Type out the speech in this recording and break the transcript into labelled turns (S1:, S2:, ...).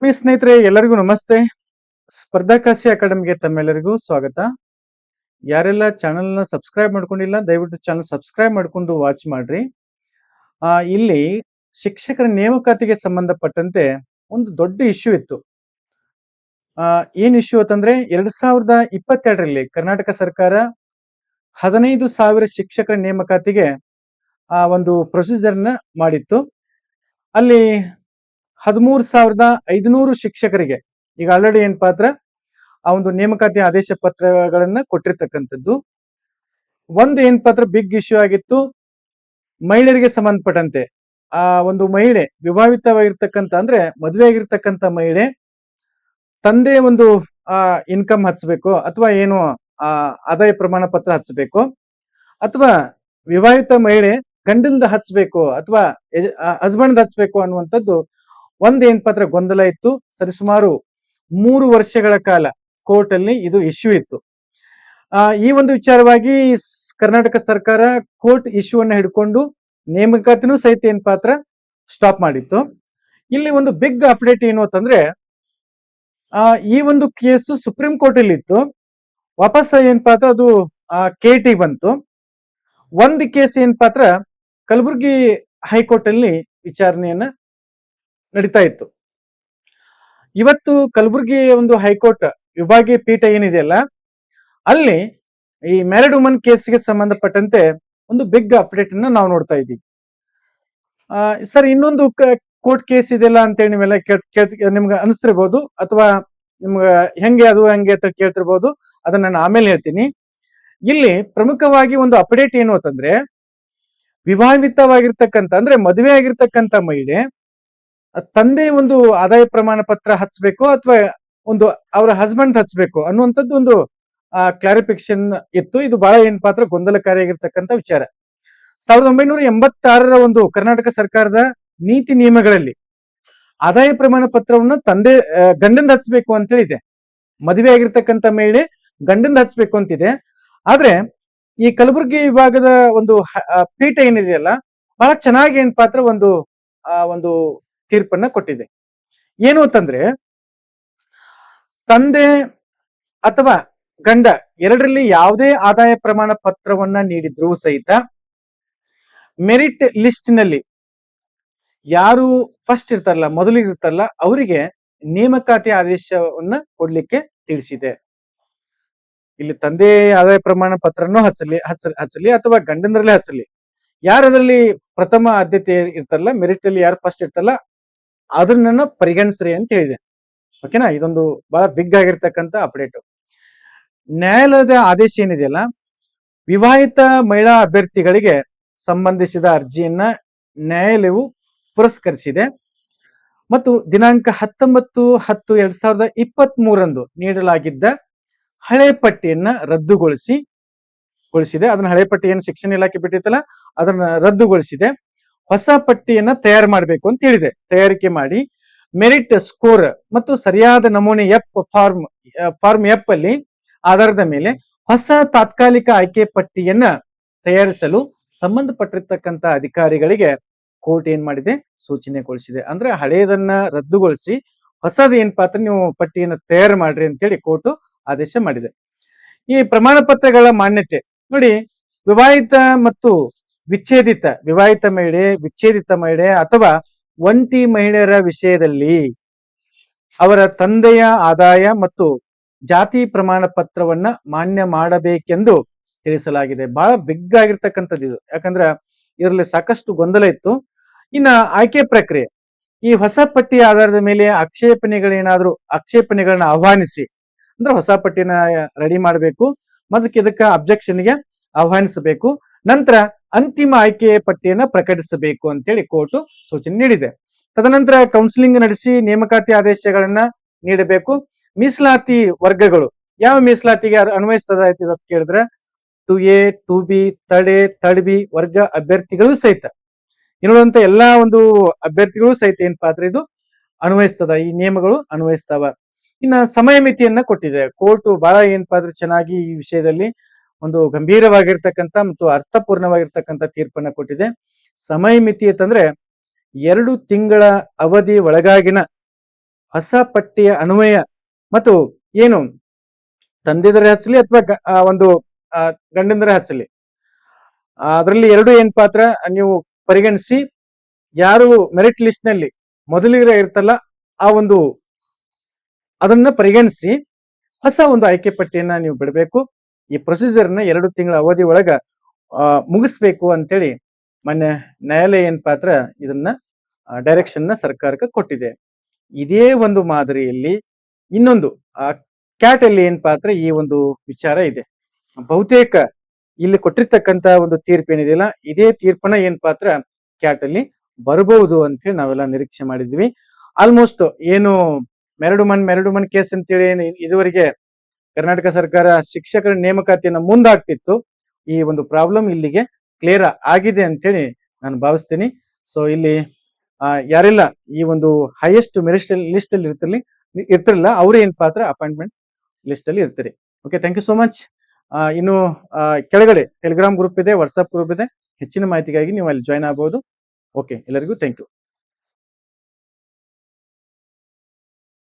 S1: ಸ್ನೇಹಿತರೆ ಎಲ್ಲರಿಗೂ ನಮಸ್ತೆ. ಸ್ಪರ್ಧಾಕಾಶಿ ಅಕಾಡೆಮಿಗೆ ತಮ್ಮೆಲ್ಲರಿಗೂ ಸ್ವಾಗತ. ಯಾರೆಲ್ಲ ಚಾನೆಲ್ ನ ಸಬ್ಸ್ಕ್ರೈಬ್ ಮಾಡ್ಕೊಂಡಿಲ್ಲ ದಯವಿಟ್ಟು ಚಾನೆಲ್ ಸಬ್ಸ್ಕ್ರೈಬ್ ಮಾಡ್ಕೊಂಡು ವಾಚ್ ಮಾಡ್ರಿ. ಇಲ್ಲಿ ಶಿಕ್ಷಕರ ನೇಮಕಾತಿಗೆ ಸಂಬಂಧಪಟ್ಟಂತೆ ಒಂದು ದೊಡ್ಡ ಇಶ್ಯೂ ಇತ್ತು. ಏನ್ ಇಶ್ಯೂ ಅಂತಂದ್ರೆ 2022ರಲ್ಲಿ ಕರ್ನಾಟಕ ಸರ್ಕಾರ 15,000 ಶಿಕ್ಷಕರ ನೇಮಕಾತಿಗೆ ಒಂದು ಪ್ರೊಸೀಜರ್ ನ ಮಾಡಿತ್ತು. ಅಲ್ಲಿ 13,500 ಶಿಕ್ಷಕರಿಗೆ ಈಗ ಆಲ್ರೆಡಿ ಏನಪ್ಪಾ ಅಂದ್ರೆ ಆ ಒಂದು ನೇಮಕಾತಿ ಆದೇಶ ಪತ್ರಗಳನ್ನ ಕೊಟ್ಟಿರ್ತಕ್ಕಂಥದ್ದು. ಒಂದು ಏನಪ್ಪಾ ಅಂದ್ರೆ ಬಿಗ್ ಇಶ್ಯೂ ಆಗಿತ್ತು, ಮಹಿಳೆಯರಿಗೆ ಸಂಬಂಧಪಟ್ಟಂತೆ. ಆ ಒಂದು ಮಹಿಳೆ ವಿವಾಹಿತವಾಗಿರ್ತಕ್ಕಂಥ ಅಂದ್ರೆ ಮದುವೆ ಆಗಿರ್ತಕ್ಕಂಥ ಮಹಿಳೆ ತಂದೆ ಒಂದು ಇನ್ಕಮ್ ಹಚ್ಚಬೇಕು ಅಥವಾ ಏನು ಆದಾಯ ಪ್ರಮಾಣ ಪತ್ರ ಹಚ್ಚಬೇಕು, ಅಥವಾ ವಿವಾಹಿತ ಮಹಿಳೆ ಗಂಡಂದ ಹಚ್ಚಬೇಕು ಅಥವಾ ಹಸ್ಬೆಂಡ್ ಹಚ್ಚಬೇಕು ಅನ್ನುವಂಥದ್ದು ಒಂದೇನ್ ಪತ್ರ ಗೊಂದಲ ಇತ್ತು. ಸರಿಸುಮಾರು 3 ವರ್ಷಗಳ ಕಾಲ ಕೋರ್ಟ್ ಅಲ್ಲಿ ಇದು ಇಶ್ಯೂ ಇತ್ತು. ಈ ಒಂದು ವಿಚಾರವಾಗಿ ಕರ್ನಾಟಕ ಸರ್ಕಾರ ಕೋರ್ಟ್ ಇಶ್ಯೂ ಅನ್ನ ಹಿಡ್ಕೊಂಡು ನೇಮಕಾತಿನೂ ಸಹಿತ ಏನ್ ಪಾತ್ರ ಸ್ಟಾಪ್ ಮಾಡಿತ್ತು. ಇಲ್ಲಿ ಒಂದು ಬಿಗ್ ಅಪ್ಡೇಟ್ ಏನು ಅಂತಂದ್ರೆ ಈ ಒಂದು ಕೇಸು ಸುಪ್ರೀಂ ಕೋರ್ಟ್ ಅಲ್ಲಿ ಇತ್ತು, ವಾಪಸ್ ಏನ್ ಪಾತ್ರ ಅದು KT ಬಂತು. ಒಂದು ಕೇಸ್ ಏನ್ ಪಾತ್ರ ಕಲಬುರಗಿ ಹೈಕೋರ್ಟ್ ಅಲ್ಲಿ ವಿಚಾರಣೆಯನ್ನ ನಡೀತಾ ಇತ್ತು. ಇವತ್ತು ಕಲಬುರಗಿ ಒಂದು ಹೈಕೋರ್ಟ್ ವಿಭಾಗೀಯ ಪೀಠ ಏನಿದೆಯಲ್ಲ, ಅಲ್ಲಿ ಈ ಮ್ಯಾರಿಡ್ ವುಮನ್ ಕೇಸ್ಗೆ ಸಂಬಂಧಪಟ್ಟಂತೆ ಒಂದು ಬಿಗ್ ಅಪ್ಡೇಟ್ ಅನ್ನ ನಾವು ನೋಡ್ತಾ ಇದ್ದೀವಿ. ಸರ್, ಇನ್ನೊಂದು ಕೋರ್ಟ್ ಕೇಸ್ ಇದೆಯಲ್ಲ ಅಂತೇಳಿ ನೀವೆಲ್ಲ ನಿಮ್ಗೆ ಅನಿಸ್ತಿರ್ಬೋದು, ಅಥವಾ ನಿಮ್ಗೆ ಹೆಂಗೆ ಅಂತ ಕೇಳ್ತಿರ್ಬೋದು. ಅದನ್ನ ನಾನು ಆಮೇಲೆ ಹೇಳ್ತೀನಿ. ಇಲ್ಲಿ ಪ್ರಮುಖವಾಗಿ ಒಂದು ಅಪ್ಡೇಟ್ ಏನು ಅಂತಂದ್ರೆ, ವಿವಾಹಿತವಾಗಿರ್ತಕ್ಕಂಥ ಅಂದ್ರೆ ಮದುವೆ ಆಗಿರ್ತಕ್ಕಂಥ ಮಹಿಳೆ ತಂದೆ ಒಂದು ಆದಾಯ ಪ್ರಮಾಣ ಪತ್ರ ಹಚ್ಚಬೇಕು ಅಥವಾ ಒಂದು ಅವರ ಹಸ್ಬೆಂಡ್ ಹಚ್ಚಬೇಕು ಅನ್ನುವಂಥದ್ದು ಒಂದು ಕ್ಲಾರಿಫಿಕೇಶನ್ ಇತ್ತು. ಇದು ಬಹಳ ಏನ್ ಪಾತ್ರ ಗೊಂದಲಕಾರಿಯಾಗಿರ್ತಕ್ಕಂಥ ವಿಚಾರ. 1986ರ ಒಂದು ಕರ್ನಾಟಕ ಸರ್ಕಾರದ ನೀತಿ ನಿಯಮಗಳಲ್ಲಿ ಆದಾಯ ಪ್ರಮಾಣ ಪತ್ರವನ್ನು ಗಂಡಂದ ಹಚ್ಚಬೇಕು ಅಂತ ಹೇಳಿದೆ. ಮದುವೆ ಆಗಿರ್ತಕ್ಕಂಥ ಮಹಿಳೆ ಗಂಡಂದ ಹಚ್ಚಬೇಕು ಅಂತಿದೆ. ಆದ್ರೆ ಈ ಕಲಬುರಗಿ ವಿಭಾಗದ ಒಂದು ಪೀಠ ಏನಿದೆಯಲ್ಲ, ಬಹಳ ಚೆನ್ನಾಗಿ ಏನ್ ಪಾತ್ರ ಒಂದು ತೀರ್ಪನ್ನ ಕೊಟ್ಟಿದೆ. ಏನು ಅಂತಂದ್ರೆ, ತಂದೆ ಅಥವಾ ಗಂಡ ಎರಡರಲ್ಲಿ ಯಾವುದೇ ಆದಾಯ ಪ್ರಮಾಣ ಪತ್ರವನ್ನ ನೀಡಿದ್ರೂ ಸಹಿತ ಮೆರಿಟ್ ಲಿಸ್ಟ್ ನಲ್ಲಿ ಯಾರು ಫಸ್ಟ್ ಇರ್ತಾರಲ್ಲ, ಮೊದಲಿಗೆ ಇರ್ತಾರಲ್ಲ, ಅವರಿಗೆ ನೇಮಕಾತಿ ಆದೇಶವನ್ನ ಕೊಡ್ಲಿಕ್ಕೆ ತಿಳಿಸಿದೆ. ಇಲ್ಲಿ ತಂದೆ ಆದಾಯ ಪ್ರಮಾಣ ಪತ್ರನೂ ಹಚ್ಚಲಿ ಅಥವಾ ಗಂಡಂದ್ರಲ್ಲೇ ಹಚ್ಚಲಿ, ಯಾರದ್ರಲ್ಲಿ ಪ್ರಥಮ ಆದ್ಯತೆ ಇರ್ತಾರಲ್ಲ, ಮೆರಿಟ್ ಅಲ್ಲಿ ಯಾರು ಫಸ್ಟ್ ಇರ್ತಾರಲ್ಲ ಅದನ್ನ ಪರಿಗಣಿಸ್ರಿ ಅಂತ ಹೇಳಿದೆ. ಓಕೆನಾ? ಇದೊಂದು ಬಹಳ ಬಿಗ್ ಆಗಿರ್ತಕ್ಕಂಥ ಅಪ್ಡೇಟ್. ನ್ಯಾಯಾಲಯದ ಆದೇಶ ಏನಿದೆಯಲ್ಲ, ವಿವಾಹಿತ ಮಹಿಳಾ ಅಭ್ಯರ್ಥಿಗಳಿಗೆ ಸಂಬಂಧಿಸಿದ ಅರ್ಜಿಯನ್ನ ನ್ಯಾಯಾಲಯವು ಪುರಸ್ಕರಿಸಿದೆ ಮತ್ತು ದಿನಾಂಕ 19/10/2023 ನೀಡಲಾಗಿದ್ದ ಹಳೆ ಪಟ್ಟಿಯನ್ನ ರದ್ದುಗೊಳಿಸಿದೆ. ಅದನ್ನ ಹಳೆ ಪಟ್ಟಿಯನ್ನು ಶಿಕ್ಷಣ ಇಲಾಖೆ ಬಿಟ್ಟಿತ್ತಲ್ಲ, ಅದನ್ನ ರದ್ದುಗೊಳಿಸಿದೆ. ಹೊಸ ಪಟ್ಟಿಯನ್ನ ತಯಾರು ಮಾಡಬೇಕು ಅಂತ ಹೇಳಿದೆ. ತಯಾರಿಕೆ ಮಾಡಿ ಮೆರಿಟ್ ಸ್ಕೋರ್ ಮತ್ತು ಸರಿಯಾದ ನಮೂನೆ ಫಾರ್ಮ್ ಎಫ್ ಅಲ್ಲಿ ಆಧಾರದ ಮೇಲೆ ಹೊಸ ತಾತ್ಕಾಲಿಕ ಆಯ್ಕೆ ಪಟ್ಟಿಯನ್ನ ತಯಾರಿಸಲು ಸಂಬಂಧಪಟ್ಟಿರ್ತಕ್ಕಂಥ ಅಧಿಕಾರಿಗಳಿಗೆ ಕೋರ್ಟ್ ಏನ್ ಮಾಡಿದೆ, ಸೂಚನೆಗೊಳಿಸಿದೆ. ಅಂದ್ರೆ ಹಳೆಯದನ್ನ ರದ್ದುಗೊಳಿಸಿ ಹೊಸದ ಏನ್ ಪಾತ್ರ ನೀವು ಪಟ್ಟಿಯನ್ನು ತಯಾರು ಮಾಡ್ರಿ ಅಂತೇಳಿ ಕೋರ್ಟ್ ಆದೇಶ ಮಾಡಿದೆ. ಈ ಪ್ರಮಾಣ ಪತ್ರಗಳ ಮಾನ್ಯತೆ ನೋಡಿ, ವಿವಾಹಿತ ಮತ್ತು ವಿವಾಹಿತ ಮಹಿಳೆ, ವಿಚ್ಛೇದಿತ ಮಹಿಳೆ ಅಥವಾ ಒಂಟಿ ಮಹಿಳೆಯರ ವಿಷಯದಲ್ಲಿ ಅವರ ತಂದೆಯ ಆದಾಯ ಮತ್ತು ಜಾತಿ ಪ್ರಮಾಣ ಪತ್ರವನ್ನ ಮಾನ್ಯ ಮಾಡಬೇಕೆಂದು ತಿಳಿಸಲಾಗಿದೆ. ಬಹಳ ಬಿಗ್ ಆಗಿರ್ತಕ್ಕಂಥದ್ದು ಇದು. ಯಾಕಂದ್ರೆ ಇದರಲ್ಲಿ ಸಾಕಷ್ಟು ಗೊಂದಲ ಇತ್ತು. ಇನ್ನ ಆಯ್ಕೆ ಪ್ರಕ್ರಿಯೆ, ಈ ಹೊಸ ಪಟ್ಟಿಯ ಆಧಾರದ ಮೇಲೆ ಆಕ್ಷೇಪಣೆಗಳನ್ನ ಆಹ್ವಾನಿಸಿ, ಅಂದ್ರೆ ಹೊಸ ಪಟ್ಟಿನ ರೆಡಿ ಮಾಡಬೇಕು ಮತ್ತು ಇದಕ್ಕೆ ಅಬ್ಜೆಕ್ಷನ್ಗೆ ಆಹ್ವಾನಿಸಬೇಕು. ನಂತರ ಅಂತಿಮ ಆಯ್ಕೆ ಪಟ್ಟಿಯನ್ನ ಪ್ರಕಟಿಸಬೇಕು ಅಂತೇಳಿ ಕೋರ್ಟ್ ಸೂಚನೆ ನೀಡಿದೆ. ತದನಂತರ ಕೌನ್ಸಿಲಿಂಗ್ ನಡೆಸಿ ನೇಮಕಾತಿ ಆದೇಶಗಳನ್ನ ನೀಡಬೇಕು. ಮೀಸಲಾತಿ ವರ್ಗಗಳು ಯಾವ ಮೀಸಲಾತಿಗೆ ಅನ್ವಯಿಸ್ತದ ಅಂತ ಕೇಳಿದ್ರೆ 2A, 2B, 3rd B ವರ್ಗ ಅಭ್ಯರ್ಥಿಗಳು ಸಹಿತ ಇನ್ನುಳಿದಂತ ಎಲ್ಲಾ ಒಂದು ಅಭ್ಯರ್ಥಿಗಳು ಸಹಿತ ಏನ್ ಪಾತ್ರ ಇದು ಅನ್ವಯಿಸ್ತದ, ಈ ನಿಯಮಗಳು ಅನ್ವಯಿಸ್ತಾವ. ಇನ್ನ ಸಮಯ ಮಿತಿಯನ್ನ ಕೊಟ್ಟಿದೆ ಕೋರ್ಟ್. ಬಹಳ ಏನ್ ಪಾತ್ರ ಚೆನ್ನಾಗಿ ಈ ವಿಷಯದಲ್ಲಿ ಒಂದು ಗಂಭೀರವಾಗಿರ್ತಕ್ಕಂಥ ಮತ್ತು ಅರ್ಥಪೂರ್ಣವಾಗಿರ್ತಕ್ಕಂಥ ತೀರ್ಪನ್ನ ಕೊಟ್ಟಿದೆ. ಸಮಯ ಮಿತಿ ಅಂತಂದ್ರೆ 2 ತಿಂಗಳ ಅವಧಿ ಒಳಗಾಗಿನ ಹೊಸ ಪಟ್ಟಿಯ ಅನ್ವಯ ಮತ್ತು ಏನು ತಂದಿದರೆ ಹಚ್ಚಲಿ ಅಥವಾ ಒಂದು ಗಂಡಂದರೆ ಹಚ್ಚಲಿ, ಅದರಲ್ಲಿ ಎರಡು ಏನಪ್ಪಾ ಪಾತ್ರ ನೀವು ಪರಿಗಣಿಸಿ ಯಾರು ಮೆರಿಟ್ ಲಿಸ್ಟ್ ನಲ್ಲಿ ಮೊದಲಿಗೆ ಇರ್ತಲ್ಲ ಆ ಒಂದು ಅದನ್ನ ಪರಿಗಣಿಸಿ ಹೊಸ ಒಂದು ಆಯ್ಕೆ ಪಟ್ಟಿಯನ್ನ ನೀವು ಬಿಡಬೇಕು. ಈ ಪ್ರೊಸೀಜರ್ನ 2 ತಿಂಗಳ ಅವಧಿ ಒಳಗ ಮುಗಿಸ್ಬೇಕು ಅಂತೇಳಿ ಮೊನ್ನೆ ನ್ಯಾಯಾಲಯ ಏನ್ ಪಾತ್ರ ಇದನ್ನ ಡೈರೆಕ್ಷನ್ ನ ಸರ್ಕಾರಕ್ಕೆ ಕೊಟ್ಟಿದೆ. ಇದೇ ಒಂದು ಮಾದರಿಯಲ್ಲಿ ಇನ್ನೊಂದು ಕ್ಯಾಟ್ ಅಲ್ಲಿ ಏನ್ ಪಾತ್ರ ಈ ಒಂದು ವಿಚಾರ ಇದೆ. ಬಹುತೇಕ ಇಲ್ಲಿ ಕೊಟ್ಟಿರ್ತಕ್ಕಂತ ಒಂದು ತೀರ್ಪು ಏನಿದೆಯಲ್ಲ, ಇದೇ ತೀರ್ಪನ ಏನ್ ಪಾತ್ರ ಕ್ಯಾಟ್ ಅಲ್ಲಿ ಬರಬಹುದು ಅಂತ ಹೇಳಿ ನಾವೆಲ್ಲ ನಿರೀಕ್ಷೆ ಮಾಡಿದ್ವಿ. ಆಲ್ಮೋಸ್ಟ್ ಏನು ಮೆರಡು ಮನ್ ಕೇಸ್ ಅಂತೇಳಿ ಇದುವರೆಗೆ ಕರ್ನಾಟಕ ಸರ್ಕಾರ ಶಿಕ್ಷಕರ ನೇಮಕಾತಿಯನ್ನ ಮುಂದಾಗ್ತಿತ್ತು, ಈ ಒಂದು ಪ್ರಾಬ್ಲಮ್ ಇಲ್ಲಿಗೆ ಕ್ಲಿಯರ್ ಆಗಿದೆ ಅಂತೇಳಿ ನಾನು ಭಾವಿಸ್ತೀನಿ. ಸೊ ಇಲ್ಲಿ ಯಾರೆಲ್ಲ ಈ ಒಂದು ಹೈಯೆಸ್ಟ್ ಮೆರಿಟ್ ಲಿಸ್ಟ್ ಅಲ್ಲಿ ಇರ್ತಿರಲ್ಲ ಅವ್ರು ಏನ್ ಪಾತ್ರ ಅಪಾಯಿಂಟ್ಮೆಂಟ್ ಲಿಸ್ಟ್ ಅಲ್ಲಿ ಇರ್ತೀರಿ. Okay, thank you so much. ಇನ್ನು ಕೆಳಗಡೆ ಟೆಲಿಗ್ರಾಮ್ ಗ್ರೂಪ್ ಇದೆ, ವಾಟ್ಸ್ಆಪ್ ಗ್ರೂಪ್ ಇದೆ. ಹೆಚ್ಚಿನ ಮಾಹಿತಿಗಾಗಿ ನೀವು ಅಲ್ಲಿ ಜಾಯ್ನ್ ಆಗಬಹುದು. ಓಕೆ, ಎಲ್ಲರಿಗೂ ಥ್ಯಾಂಕ್ ಯು.